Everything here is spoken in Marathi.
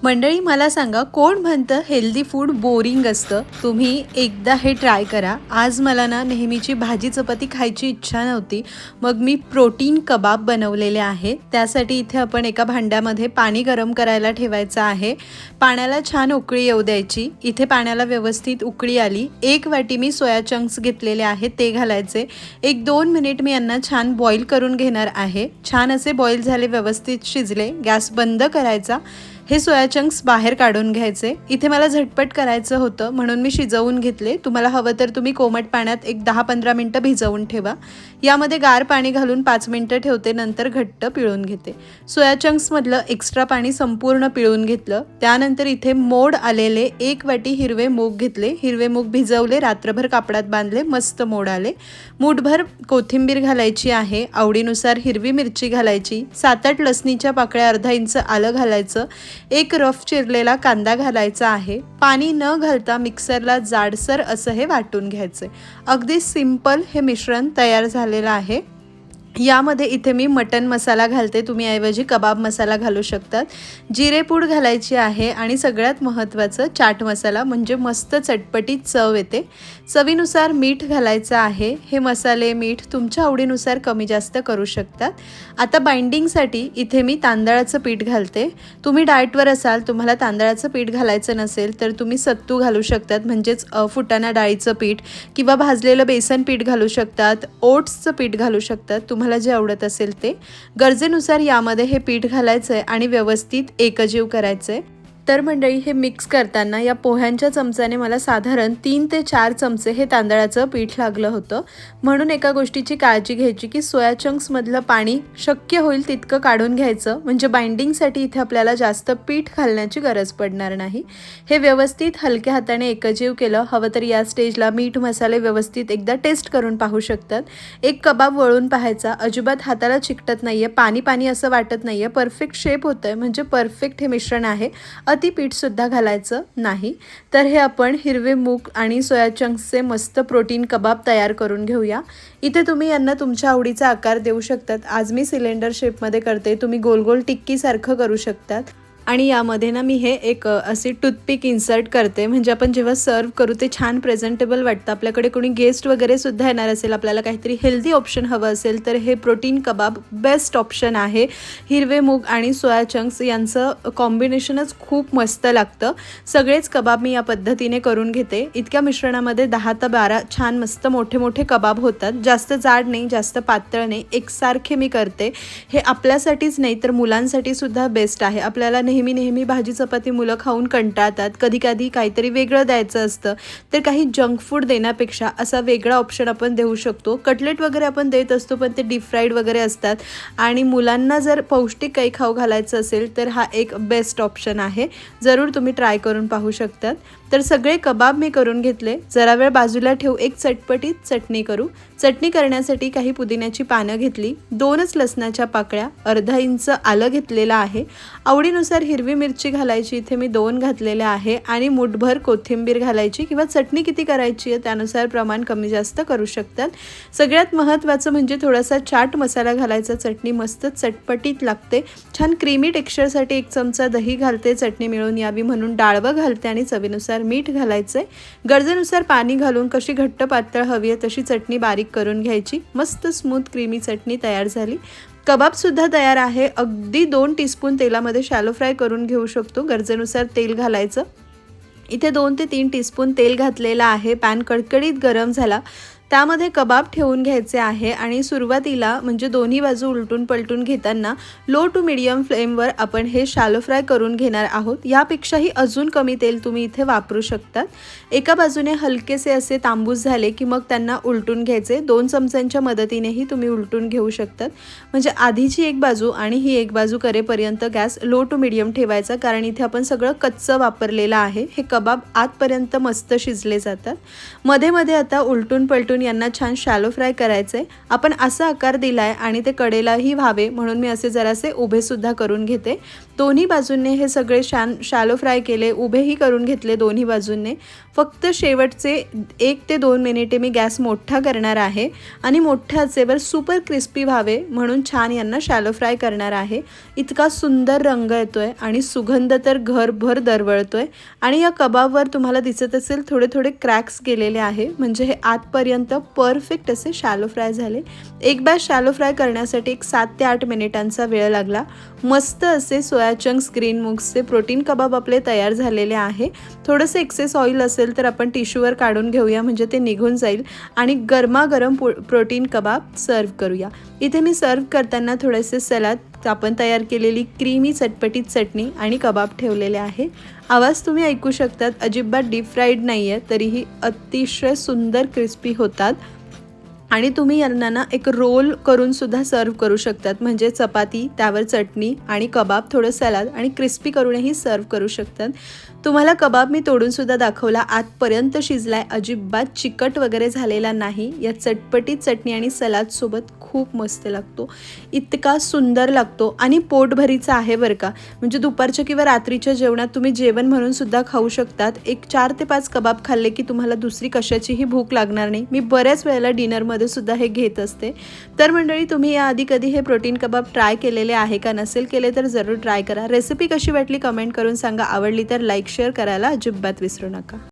मंडळी मला सांगा, कोण म्हणतं हेल्दी फूड बोरिंग असतं? तुम्ही एकदा हे ट्राय करा. आज मला ना नेहमीची भाजी चपाती खायची इच्छा नव्हती. मग मी प्रोटीन कबाब बनवलेले आहे. त्यासाठी इथे आपण एका भांड्यामध्ये पाणी गरम करायला ठेवायचं आहे. पाण्याला छान उकळी येऊ द्यायची. इथे पाण्याला व्यवस्थित उकळी आली. 1 वाटी मी सोया चंक्स घेतलेले आहेत ते घालायचे. 1-2 मिनिट मी यांना छान बॉईल करून घेणार आहे. छान असे बॉईल झाले, व्यवस्थित शिजले. गॅस बंद करायचा. हे सोया चंक्स बाहेर काढून घ्यायचे. इथे मला झटपट करायचं होतं म्हणून मी शिजवून घेतले. तुम्हाला हवं तर तुम्ही कोमट पाण्यात एक 10-15 मिनटं भिजवून ठेवा. यामध्ये गार पाणी घालून 5 मिनटं ठेवते, नंतर घट्ट पिळून घेते. सोया चंक्समधलं एक्स्ट्रा पाणी संपूर्ण पिळून घेतलं. त्यानंतर इथे मोड आलेले 1 वाटी हिरवे मूग घेतले. हिरवे मूग भिजवले, रात्रभर कापडात बांधले, मस्त मोड आले. मूठभर कोथिंबीर घालायची आहे. आवडीनुसार हिरवी मिरची घालायची. 7-8 लसणीच्या पाकळ्या, अर्धा इंच आलं घालायचं. 1 रफ चिरलेला कांदा घालायचा आहे. पाणी न घालता मिक्सरला जाडसर असं हे वाटून घ्यायचं. अगदी सिंपल हे मिश्रण तयार झालेलं आहे. यामध्ये इथे मी मटन मसाला घालते. तुम्ही ऐवजी कबाब मसाला घालू शकतात. जिरेपूड घालायची आहे आणि सगळ्यात महत्त्वाचं चाट मसाला, म्हणजे मस्त चटपटीत चव येते. चवीनुसार मीठ घालायचं आहे. हे मसाले मीठ तुमच्या आवडीनुसार कमी जास्त करू शकतात. आता बाइंडिंगसाठी इथे मी तांदळाचं पीठ घालते. तुम्ही डाएटवर असाल, तुम्हाला तांदळाचं पीठ घालायचं नसेल तर तुम्ही सत्तू घालू शकतात, म्हणजेच फुटाणा डाळीचं पीठ, किंवा भाजलेलं बेसन पीठ घालू शकतात. ओट्सचं पीठ घालू शकतात. तुम्हाला जे आवडत असेल ते. गरजेनुसार यामध्ये हे पीठ घालायचं आहे आणि व्यवस्थित एकजीव करायचं आहे. तर मंडळी, हे मिक्स करताना या पोह्यांच्या चमच्याने मला साधारण 3 ते 4 चमचे हे तांदळाचं पीठ लागलं होतं. म्हणून एका गोष्टीची काळजी घ्यायची की सोया चंक्समधलं पाणी शक्य होईल तितकं काढून घ्यायचं, म्हणजे बाइंडिंगसाठी इथे आपल्याला जास्त पीठ घालण्याची गरज पडणार नाही. हे व्यवस्थित हलक्या हाताने एकजीव केलं. हवं तर या स्टेजला मीठ मसाले व्यवस्थित एकदा टेस्ट करून पाहू शकतात. एक कबाब वळून पाहायचा, अजिबात हाताला चिकटत नाहीये, पाणी पाणी असं वाटत नाहीये, परफेक्ट शेप होतंय, म्हणजे परफेक्ट हे मिश्रण आहे. अति पीठसुद्धा घालायचं नाही. तर हे आपण हिरवे मूग आणि सोया चंक्सचे मस्त प्रोटीन कबाब तयार करून घेऊया. इथे तुम्ही यांना तुमच्या आवडीचा आकार देऊ शकतात. आज मी सिलेंडर शेपमध्ये करते. तुम्ही गोल गोल टिक्कीसारखं करू शकतात. आणि यामध्ये ना मी हे एक अशी टूथपिक इन्सर्ट करते, म्हणजे आपण जेव्हा सर्व करू ते छान प्रेझेंटेबल वाटतं. आपल्याकडे कोणी गेस्ट वगैरे सुद्धा येणार असेल, आपल्याला काहीतरी हेल्दी ऑप्शन हवं असेल, तर हे प्रोटीन कबाब बेस्ट ऑप्शन आहे. हिरवे मूग आणि सोया चंक्स यांचं कॉम्बिनेशनच खूप मस्त लागतं. सगळेच कबाब मी या पद्धतीने करून घेते. इतक्या मिश्रणामध्ये 10 ते 12 छान मस्त मोठे मोठे कबाब होतात. जास्त जाड नाही, जास्त पातळ नाही, एकसारखे मी करते. हे आपल्यासाठीच नाही तर मुलांसाठी सुद्धा बेस्ट आहे. आपल्याला नेहमी भाजी चपाती मुलं खाऊन कंटाळतात. कधी काहीतरी वेगळं द्यायचं असतं, तर काही जंक फूड देण्यापेक्षा असा वेगळा ऑप्शन आपण देऊ शकतो. कटलेट वगैरे आपण देत असतो, पण ते डीप फ्राईड वगैरे असतात. आणि मुलांना जर पौष्टिक काही खाऊ घालायचं असेल तर हा एक बेस्ट ऑप्शन आहे. जरूर तुम्ही ट्राय करून पाहू शकतात. तर सगळे कबाब मी करून घेतले. जरा वेळ बाजूला ठेवू, एक चटपटीत चटणी करू. चटणी करण्यासाठी काही पुदिन्याची पानं घेतली, 2च लसणाच्या पाकळ्या, अर्धा इंच आलं घेतलेलं आहे. आवडीनुसार हिरवी मिरची घालायची, इथे मी 2 घातलेल्या आहे. आणि मुठभर कोथिंबीर घालायची, किंवा चटणी किती करायची आहे त्यानुसार प्रमाण कमी जास्त करू शकतात. सगळ्यात महत्त्वाचं म्हणजे थोडासा चाट मसाला घालायचा. चटणी मस्त चटपटीत लागते. छान क्रीमी टेक्स्चरसाठी 1 चमचा दही घालते, चटणी मिळून यावी म्हणून. डाळवं घालते आणि चवीनुसार मीठ घालायचंय. गरजेनुसार पाणी घालून कशी घट्ट पातळ हवी आहे तशी चटणी बारीक करून घ्यायची. मस्त स्मूथ क्रीमी चटणी तयार झाली. कबाब सुद्धा तयार आहे. अगदी 2 टीस्पून तेलामध्ये शॅलो फ्राय करून घेऊ शकतो. गरजेनुसार तेल घालायचं. इथे 2 ते 3 टीस्पून तेल घातलेलं आहे. पॅन कडकडीत गरम झाला, त्यामध्ये कबाब ठेवून घ्यायचे आहे. आणि सुरुवातीला म्हणजे दोन्ही बाजू उलटून पलटून घेताना लो टू मीडियम फ्लेमवर आपण हे शॅलो फ्राय करून घेणार आहोत. यापेक्षाही अजून कमी तेल तुम्ही इथे वापरू शकतात. एका बाजूने हलकेसे असे तांबूस झाले की मग त्यांना उलटून घ्यायचे. 2 चमच्यांच्या मदतीनेही तुम्ही उलटून घेऊ शकतात. म्हणजे आधीची एक बाजू आणि ही एक बाजू करेपर्यंत गॅस लो टू मीडियम ठेवायचा, कारण इथे आपण सगळं कच्चं वापरलेलं आहे. हे कबाब आतपर्यंत मस्त शिजले जातात. मध्ये मध्ये आता उलटून पलटून करून यांना छान शॅलो फ्राय करायचं आहे. आपण असा आकार दिला आहे आणि ते कडेलाही व्हावे म्हणून मी असे जरासे उभेसुद्धा करून घेते. दोन्ही बाजूंनी हे सगळे शॅलो फ्राय केले, उभेही करून घेतले दोन्ही बाजूंनी. फक्त शेवटचे 1 ते 2 मिनिटे मी गॅस मोठा करणार आहे आणि मोठ्या आचेवर सुपर क्रिस्पी व्हावे म्हणून छान यांना शॅलो फ्राय करणार आहे. इतका सुंदर रंग येतोय आणि सुगंध तर घरभर दरवळतोय आणि या कबाबवर तुम्हाला दिसत असेल थोडे थोडे क्रॅक्स गेलेले आहे, म्हणजे हे आतपर्यंत परफेक्ट असे शॅलो फ्राय झाले. एक बॅच शॅलो फ्राय करण्यासाठी 7 ते 8 मिनिटांचा वेळ लागला. मस्त असे सोया चंक्स ग्रीन मूग्सचे प्रोटीन कबाब आपले तयार झालेले आहे. थोडंसं एक्सेस ऑइल असेल तर आपण टिश्यूवर काढून घेऊया म्हणजे ते निघून जाईल आणि गरमागरम प्रोटीन कबाब सर्व करूया. इथे मी सर्व करताना थोडेसे सलाद, आपण तयार केलेली क्रीमी चटपटीत चटणी आणि कबाब ठेवलेले आहे. आवाज तुम्ही ऐकू शकतात, अजिबात डीप फ्राईड नाही आहे, तरीही अतिशय सुंदर क्रिस्पी होतात. आणि तुम्ही यांना एक रोल करून सुद्धा सर्व करू शकतात, म्हणजे चपाती त्यावर चटणी आणि कबाब, थोडं सलाद आणि क्रिस्पी करूनही सर्व करू शकतात. तुम्हाला कबाब मी तोडून सुद्धा दाखवला, आतपर्यंत शिजलाय, अजिबात चिकट वगैरे झालेला नाही. या चटपटीत चटणी आणि सलादसोबत खूप मस्त लागतो, इतका सुंदर लागतो आणि पोटभरीचा आहे बरं का. म्हणजे दुपारच्या किंवा रात्रीच्या जेवणात तुम्ही जेवण म्हणून सुद्धा खाऊ शकतात. एक 4 ते 5 कबाब खाल्ले की तुम्हाला दुसरी कशाचीही भूक लागणार नाही. मी बऱ्याच वेळेला डिनरमध्ये सुद्धा हे घेत असते. तर मंडळी, तुम्ही याआधी कधी हे प्रोटीन कबाब ट्राय केलेले आहे का? नसेल केले तर जरूर ट्राय करा. रेसिपी कशी वाटली कमेंट करून सांगा. आवडली तर लाईक शेअर करायला अजिबात विसरू नका.